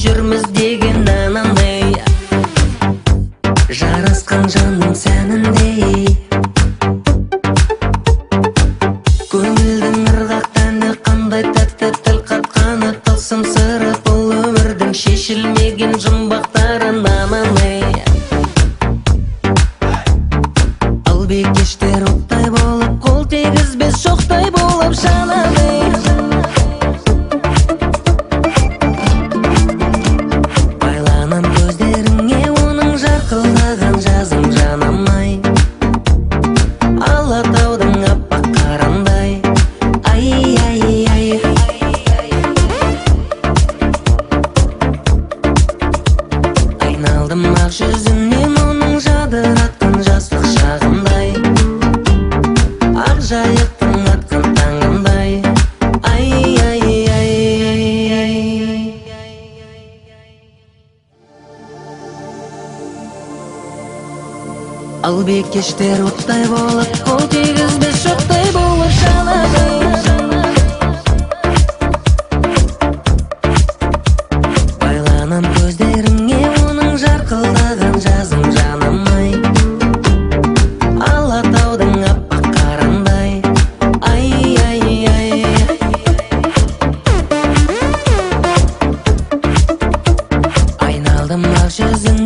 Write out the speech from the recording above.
жүрміз деген анандай, жарасқан жанның сәніндей. Көңілдің ырғақтаны қандай тәтті тіл қатқаны, тылсым сыры бұл өмірдің шешілмеген жұмбақтарын анандай. Ал бикештер оттай болып, қол тегізбес шоқтай болып жанады. Байланам көздеріңе оның жарқылдаған жазым жанамай, Алатаудың аппақ қарандай. Ай, ай, ай. Айналдым ақ жүзінен оның жадыратқан жастық шағындай, ақ жайықтың атқан таңындай. Ай, ай, ай, ай. Ал бикештер оттай болып, қол тегізбес шоқтай болып жанады. Байланам көздеріңе оның жарқылдаған жазым жанамай, Алатаудың аппақ қарандай. Ай, ай, ай. Айналдым ақ жүзін